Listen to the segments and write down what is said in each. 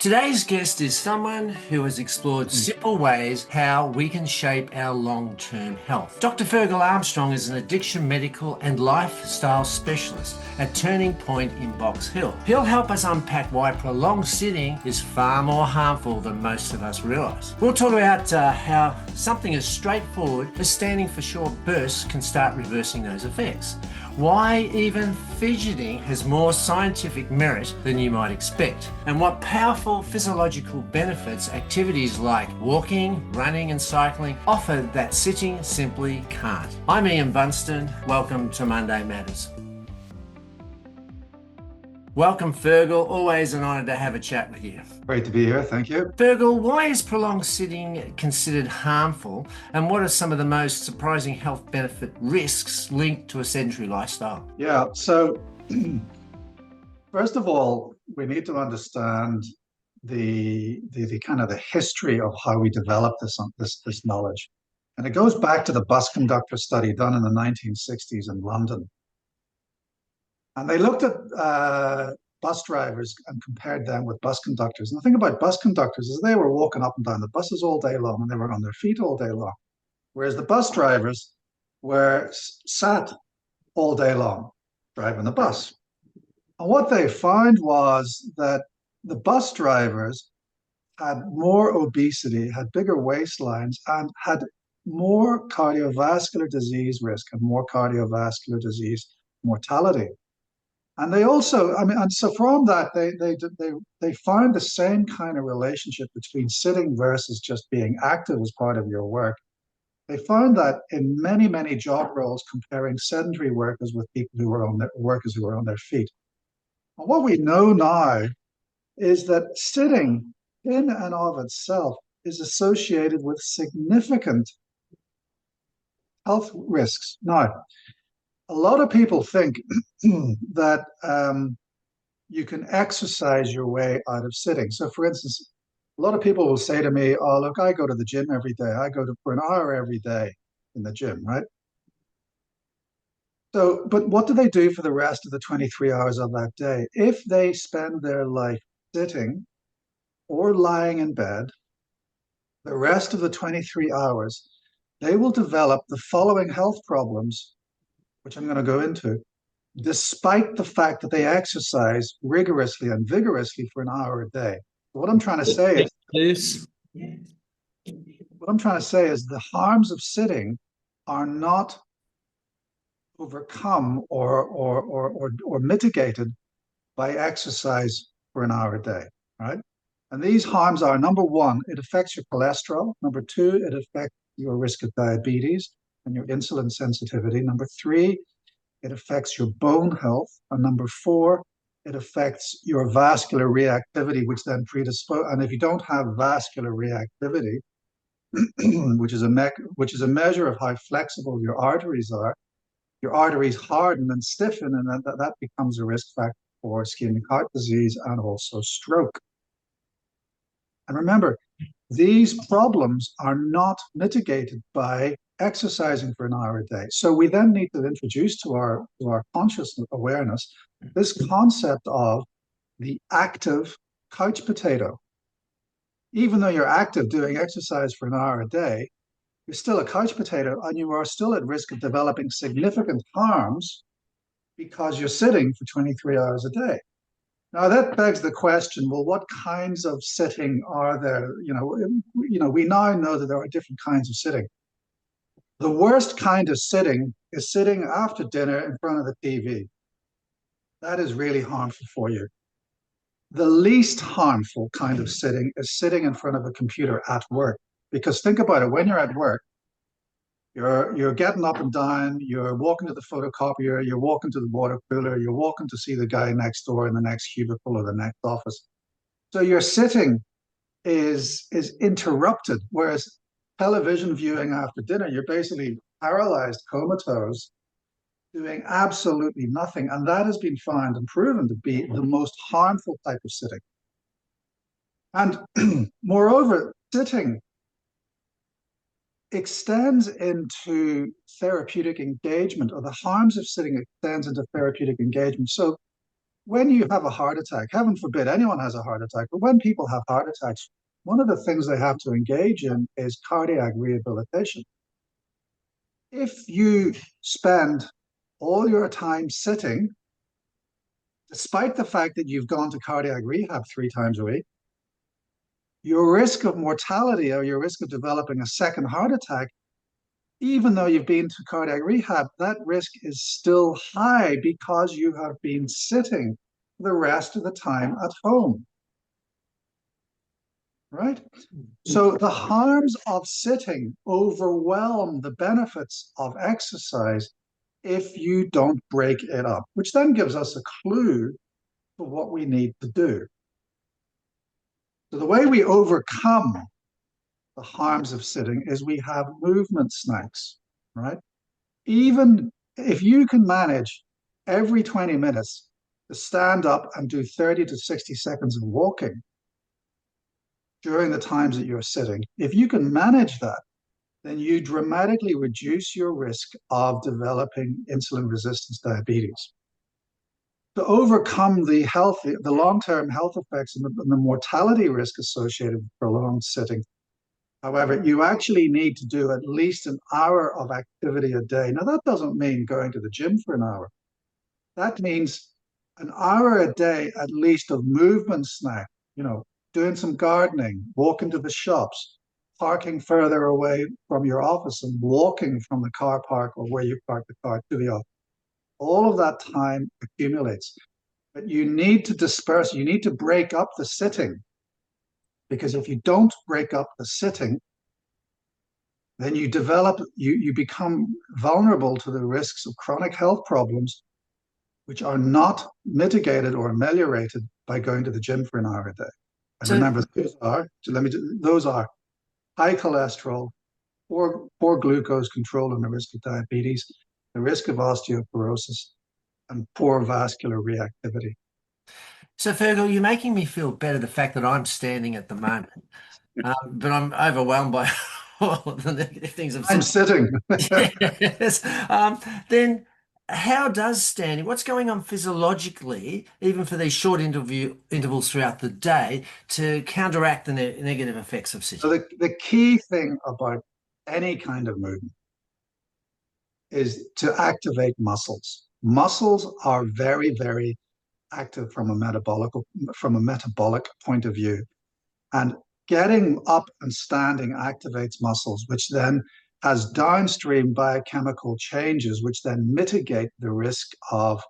Today's guest is someone who has explored simple ways how we can shape our long-term health. Dr. Ferghal Armstrong is an addiction medical and lifestyle specialist at Turning Point in Box Hill. He'll help us unpack why prolonged sitting is far more harmful than most of us realise. We'll talk about how something as straightforward as standing for short bursts can start reversing those effects. Why even fidgeting has more scientific merit than you might expect, and what powerful physiological benefits activities like walking, running and cycling offer that sitting simply can't. I'm Ian Bunston. Welcome to Monday Matters. Welcome, Ferghal. Always an honour to have a chat with you. Great to be here. Thank you. Ferghal, why is prolonged sitting considered harmful, and what are some of the most surprising health benefit risks linked to a sedentary lifestyle? Yeah. So, first of all, we need to understand the kind of the history of how we develop this knowledge, and it goes back to the bus conductor study done in the 1960s in London. And they looked at bus drivers and compared them with bus conductors. And the thing about bus conductors is they were walking up and down the buses all day long and they were on their feet all day long. Whereas the bus drivers were sat all day long driving the bus. And what they found was that the bus drivers had more obesity, had bigger waistlines, and had more cardiovascular disease risk and more cardiovascular disease mortality. And they also, and so from that, they found the same kind of relationship between sitting versus just being active as part of your work. They found that in many, many job roles, comparing sedentary workers with people who were on their workers who were on their feet. And what we know now is that sitting in and of itself is associated with significant health risks. Now, a lot of people think that you can exercise your way out of sitting. So, for instance, a lot of people will say to me, "Oh, look, I go to the gym every day. I go to for an hour every day in the gym, right?" So, but what do they do for the rest of the 23 hours of that day? If they spend their life sitting or lying in bed, the rest of the 23 hours, they will develop the following health problems, which I'm going to go into, despite the fact that they exercise rigorously and vigorously for an hour a day. What I'm trying to say is, the harms of sitting are not overcome or mitigated by exercise for an hour a day, right? And these harms are, number one, it affects your cholesterol. Number two, it affects your risk of diabetes and your insulin sensitivity. Number three, it affects your bone health. And number four, it affects your vascular reactivity, which then predispose. And if you don't have vascular reactivity, which is a measure of how flexible your arteries are, your arteries harden and stiffen, and that becomes a risk factor for ischemic heart disease and also stroke. And remember, these problems are not mitigated by exercising for an hour a day. So we then need to introduce to our conscious awareness this concept of the active couch potato. Even though you're active doing exercise for an hour a day, you're still a couch potato and you are still at risk of developing significant harms because you're sitting for 23 hours a day. Now that begs the question, well, what kinds of sitting are there? We now know that there are different kinds of sitting. The worst kind of sitting is sitting after dinner in front of the TV. That is really harmful for you. The least harmful kind of sitting is sitting in front of a computer at work. Because think about it, when you're at work, you're getting up and down, you're walking to the photocopier, you're walking to the water cooler, you're walking to see the guy next door in the next cubicle or the next office. So your sitting is interrupted, whereas television viewing after dinner, you're basically paralyzed, comatose, doing absolutely nothing. And that has been found and proven to be the most harmful type of sitting. And moreover, sitting extends into therapeutic engagement, or the harms of sitting extends into therapeutic engagement. So when you have a heart attack, heaven forbid anyone has a heart attack, but when people have heart attacks, one of the things they have to engage in is cardiac rehabilitation. If you spend all your time sitting, despite the fact that you've gone to cardiac rehab 3 times a week, your risk of mortality or your risk of developing a second heart attack, even though you've been to cardiac rehab, that risk is still high because you have been sitting the rest of the time at home. Right? So the harms of sitting overwhelm the benefits of exercise if you don't break it up, which then gives us a clue for what we need to do. So the way we overcome the harms of sitting is we have movement snacks, right? Even if you can manage every 20 minutes to stand up and do 30 to 60 seconds of walking during the times that you're sitting, if you can manage that, then you dramatically reduce your risk of developing insulin resistance diabetes. To overcome the long-term health effects and the mortality risk associated with prolonged sitting, however, you actually need to do at least an hour of activity a day. Now, that doesn't mean going to the gym for an hour. That means an hour a day at least of movement snack, doing some gardening, walking to the shops, parking further away from your office and walking from the car park or where you park the car to the office. All of that time accumulates. But you need to disperse, you need to break up the sitting. Because if you don't break up the sitting, then you become vulnerable to the risks of chronic health problems, which are not mitigated or ameliorated by going to the gym for an hour a day. And So, remember, those are high cholesterol, poor glucose control and the risk of diabetes, the risk of osteoporosis, and poor vascular reactivity. so Fergal, you're making me feel better the fact that I'm standing at the moment, but I'm overwhelmed by all of the negative things I've I'm said. sitting. Yes. Then how does standing, what's going on physiologically, even for these short intervals throughout the day, to counteract the negative effects of So sitting? the key thing about any kind of movement is to activate muscles. Muscles are very, very active from a metabolic point of view. And getting up and standing activates muscles, which then has downstream biochemical changes, which then mitigate the risk of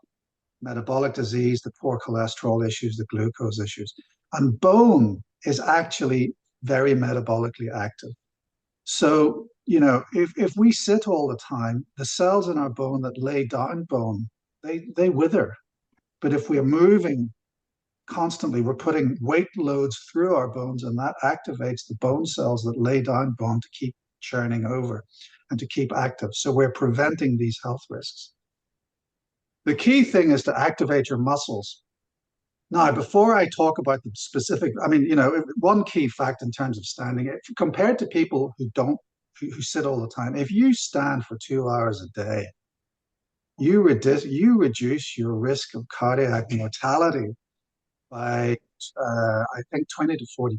metabolic disease, the poor cholesterol issues, the glucose issues. And bone is actually very metabolically active. So, if we sit all the time, the cells in our bone that lay down bone, they wither. But if we're moving constantly, we're putting weight loads through our bones, and that activates the bone cells that lay down bone to keep churning over and to keep active. So we're preventing these health risks. The key thing is to activate your muscles. Now, before I talk about the specific, one key fact in terms of standing, compared to people who sit all the time, if you stand for 2 hours a day, you reduce your risk of cardiac mortality by I think 20 to 40%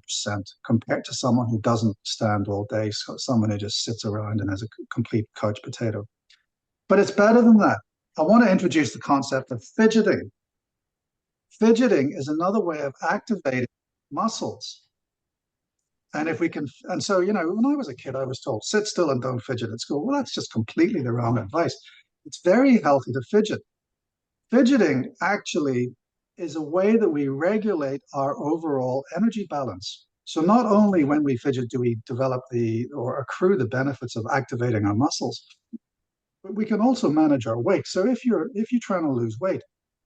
compared to someone who doesn't stand all day, so someone who just sits around and is a complete couch potato. But it's better than that. I want to introduce the concept of fidgeting. Fidgeting is another way of activating muscles. And so, when I was a kid, I was told, sit still and don't fidget at school. Well, that's just completely the wrong advice. It's very healthy to fidget. Fidgeting actually is a way that we regulate our overall energy balance. So not only when we fidget do we develop or accrue the benefits of activating our muscles, but we can also manage our weight. So if you're trying to lose weight,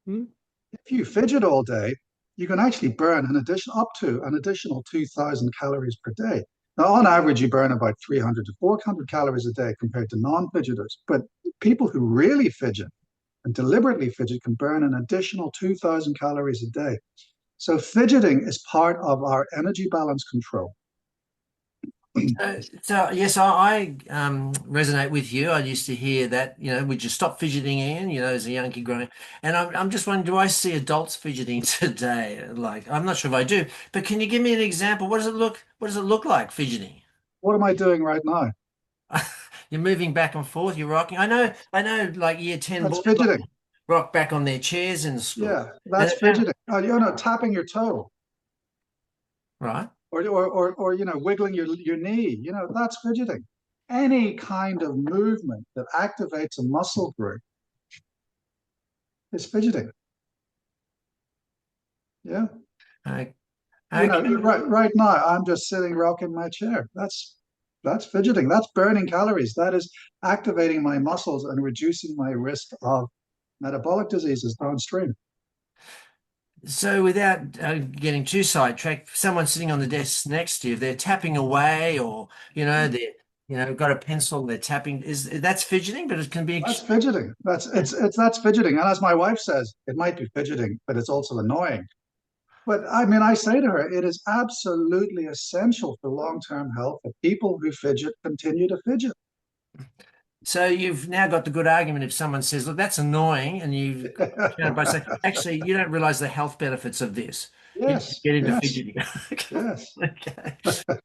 if you fidget all day, you can actually burn up to an additional 2,000 calories per day. Now, on average, you burn about 300 to 400 calories a day compared to non-fidgeters. But people who really fidget and deliberately fidget can burn an additional 2,000 calories a day. So fidgeting is part of our energy balance control. So yes, I resonate with you. I used to hear that, would you stop fidgeting, Ian, as a young kid growing up. And I'm just wondering, do I see adults fidgeting today? Like, I'm not sure if I do, but can you give me an example? What does it look like fidgeting? What am I doing right now? You're moving back and forth, you're rocking. I know, like year 10 That's boys like fidgeting. rock back on their chairs in school. Yeah, And that's it sounds fidgeting. Tapping your toe, right. or wiggling your knee. That's fidgeting. Any kind of movement that activates a muscle group is fidgeting. Yeah. Okay. Okay. Right now I'm just sitting rocking my chair. That's fidgeting. That's burning calories. That is activating my muscles and reducing my risk of metabolic diseases downstream. So, without getting too sidetracked, someone sitting on the desk next to you, if they're tapping away, or they're got a pencil, they're tapping. Is that's fidgeting, but it can be. That's fidgeting. That's fidgeting. And as my wife says, it might be fidgeting, but it's also annoying. But I mean, I say to her, it is absolutely essential for long-term health that people who fidget continue to fidget. So you've now got the good argument if someone says, "Look, that's annoying," and you counter by saying, "Actually, you don't realize the health benefits of this. You Yes, get into yes, fidgeting." yes. Okay.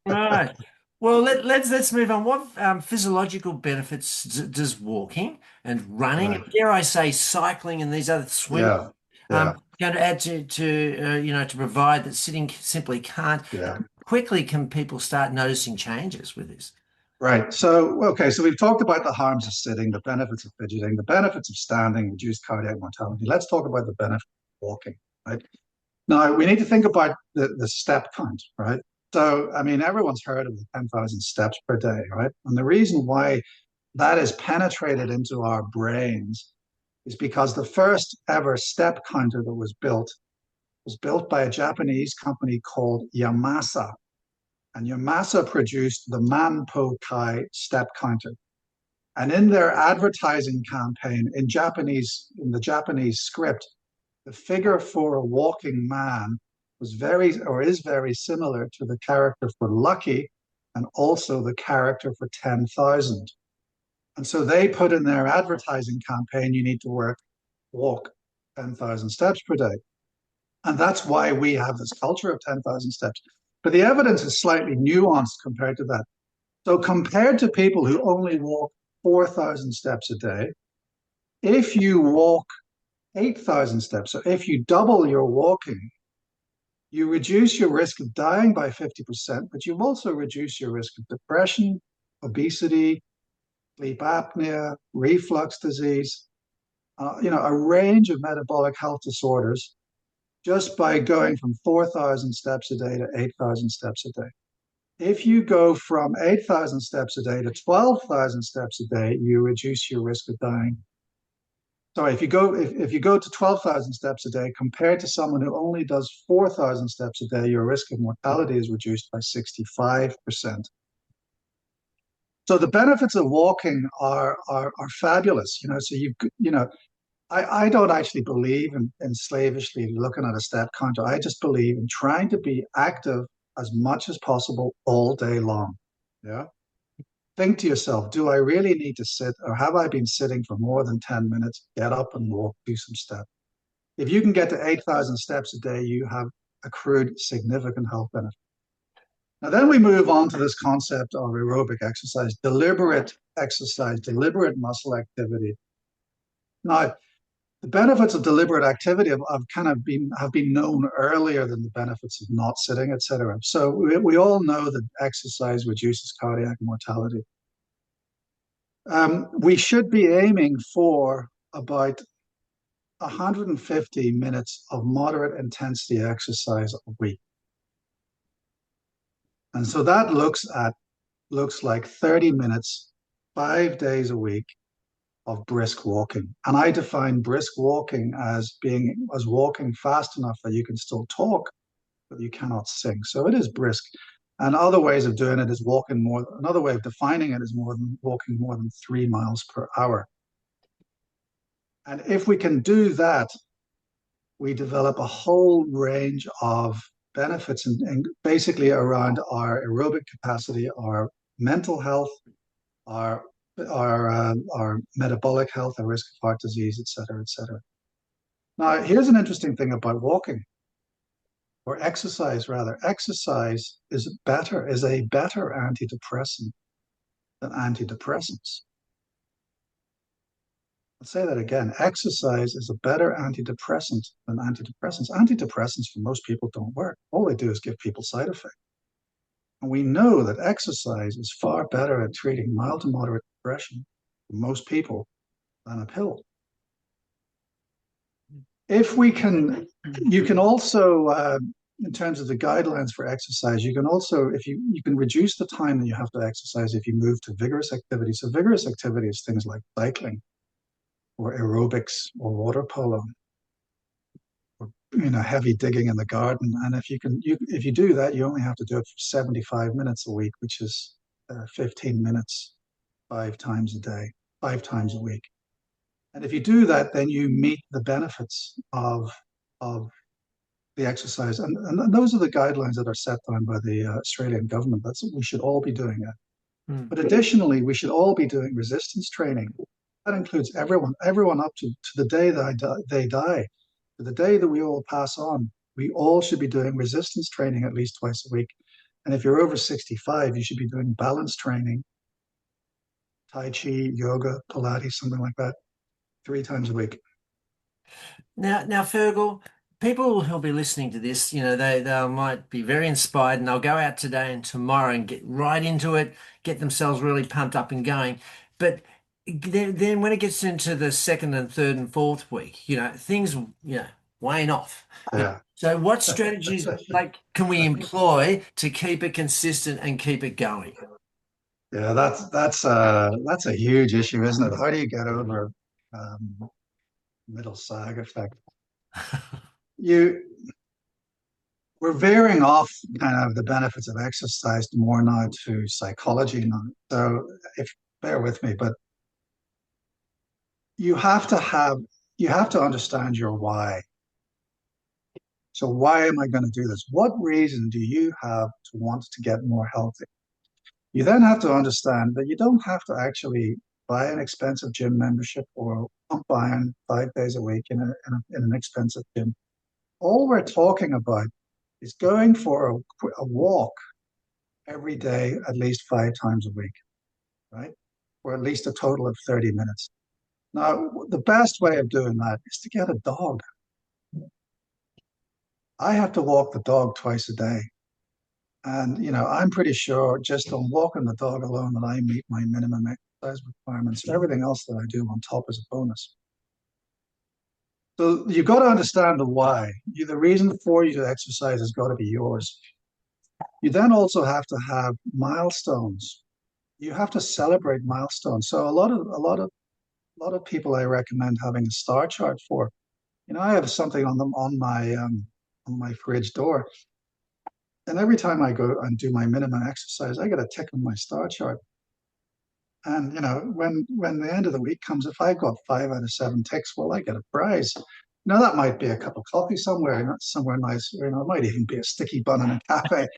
Right. Well, let's move on. What physiological benefits does walking and running, Right. and dare I say, cycling and these other swim, Yeah, yeah, going to add to provide that sitting simply can't? yeah. Quickly can people start noticing changes with this? Right. So, okay. So we've talked about the harms of sitting, the benefits of fidgeting, the benefits of standing, reduced cardiac mortality. Let's talk about the benefit of walking, right? Now, we need to think about the step count, right? So, I mean, everyone's heard of the 10,000 steps per day, right? And the reason why that is penetrated into our brains is because the first ever step counter that was built by a Japanese company called Yamasa. And Yamasa produced the Manpo Kai step counter. And in their advertising campaign in the Japanese script, the figure for a walking man was very or is very similar to the character for Lucky and also the character for 10,000. And so they put in their advertising campaign, you need to walk 10,000 steps per day. And that's why we have this culture of 10,000 steps. But the evidence is slightly nuanced compared to that. So, compared to people who only walk 4,000 steps a day, if you walk 8,000 steps, so if you double your walking, you reduce your risk of dying by 50%, but you also reduce your risk of depression, obesity, sleep apnea, reflux disease, a range of metabolic health disorders just by going from 4,000 steps a day to 8,000 steps a day. If you go from 8,000 steps a day to 12,000 steps a day, you reduce your risk of dying. Sorry, if you go to 12,000 steps a day compared to someone who only does 4,000 steps a day, your risk of mortality is reduced by 65%. So the benefits of walking are fabulous. So I don't actually believe in slavishly looking at a step counter. I just believe in trying to be active as much as possible all day long. Yeah. Think to yourself, do I really need to sit or have I been sitting for more than 10 minutes? Get up and walk, do some steps. If you can get to 8,000 steps a day, you have accrued significant health benefits. Now, then we move on to this concept of aerobic exercise, deliberate muscle activity. Now, the benefits of deliberate activity have kind of been known earlier than the benefits of not sitting, etc. So we all know that exercise reduces cardiac mortality. We should be aiming for about 150 minutes of moderate intensity exercise a week. And so that looks like 30 minutes, 5 days a week of brisk walking. And I define brisk walking as walking fast enough that you can still talk, but you cannot sing. So it is brisk. And other ways of doing it is another way of defining it is walking more than 3 miles per hour. And if we can do that, we develop a whole range of benefits and basically around our aerobic capacity, our mental health, our our metabolic health, our risk of heart disease, et cetera, et cetera. Now, here's an interesting thing about walking or exercise, rather. Exercise is a better antidepressant than antidepressants. I'll say that again. Exercise is a better antidepressant than antidepressants. Antidepressants for most people don't work. All they do is give people side effects. And we know that exercise is far better at treating mild to moderate depression for most people than a pill. If we can, you can also, in terms of the guidelines for exercise, you can also, if you can reduce the time that you have to exercise if you move to vigorous activity. So vigorous activity is things like cycling or aerobics or water polo or heavy digging in the garden. And if you do that, you only have to do it for 75 minutes a week, which is 15 minutes 5 times a day, 5 times a week. And if you do that, then you meet the benefits of the exercise. And those are the guidelines that are set down by the Australian government. That's what we should all be doing it. But additionally, we should all be doing resistance training. That includes everyone up to the day that they die, to the day that we all pass on. We all should be doing resistance training at least twice a week. And if you're over 65, you should be doing balance training, Tai Chi, yoga, Pilates, something like that, 3 times a week. Now, Fergal, people who'll be listening to this, they might be very inspired and they'll go out today and tomorrow and get right into it, get themselves really pumped up and going. But then when it gets into the second and third and fourth week, things, wane off. Yeah. So what strategies can we employ to keep it consistent and keep it going? Yeah, that's a huge issue, isn't it? How do you get over middle sag effect? You We're veering off kind of the benefits of exercise more now to psychology now. So if bear with me, but you have to have you have to understand your why. So why am I going to do this? What reason do you have to want to get more healthy? You then have to understand that you don't have to actually buy an expensive gym membership or pump iron 5 days a week in an expensive gym. All we're talking about is going for a walk every day, at least 5 times a week, right? Or at least a total of 30 minutes. Now, the best way of doing that is to get a dog. I have to walk the dog twice a day. And, I'm pretty sure just on walking the dog alone that I meet my minimum exercise requirements. Everything else that I do on top is a bonus. So you've got to understand the why. The reason for you to exercise has got to be yours. You then also have to have milestones. You have to celebrate milestones. So a lot of people I recommend having a star chart for. I have something on them on my fridge door. And every time I go and do my minimum exercise, I get a tick on my star chart. And when the end of the week comes, if I've got 5 out of 7 ticks, well, I get a prize. That might be a cup of coffee somewhere, somewhere nice. It might even be a sticky bun in a cafe.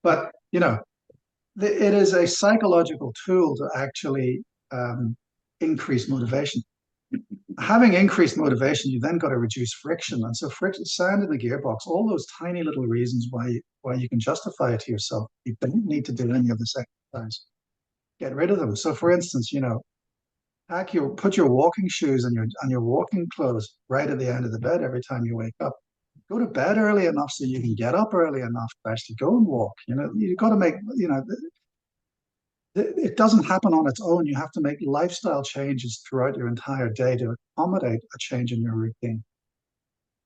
But it is a psychological tool to actually increase motivation. Having increased motivation, you then got to reduce friction. And so friction, sand in the gearbox, all those tiny little reasons why you can justify it to yourself. You don't need to do any of this exercise. Get rid of them. So for instance, put your walking shoes and your walking clothes right at the end of the bed every time you wake up. Go to bed early enough so you can get up early enough to actually go and walk. You've got to make, it doesn't happen on its own. You have to make lifestyle changes throughout your entire day to accommodate a change in your routine.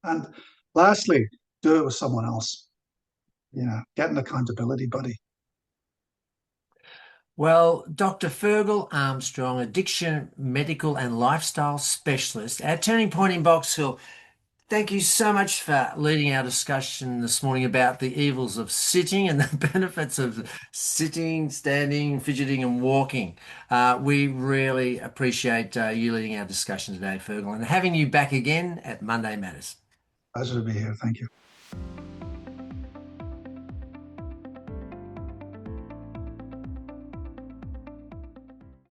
And lastly, do it with someone else. Get an accountability buddy. Well, Dr. Ferghal Armstrong, addiction, medical and lifestyle specialist at Turning Point in Box Hill. Thank you so much for leading our discussion this morning about the evils of sitting and the benefits of sitting, standing, fidgeting, and walking. We really appreciate you leading our discussion today, Fergal, and having you back again at Monday Matters. Pleasure to be here. Thank you.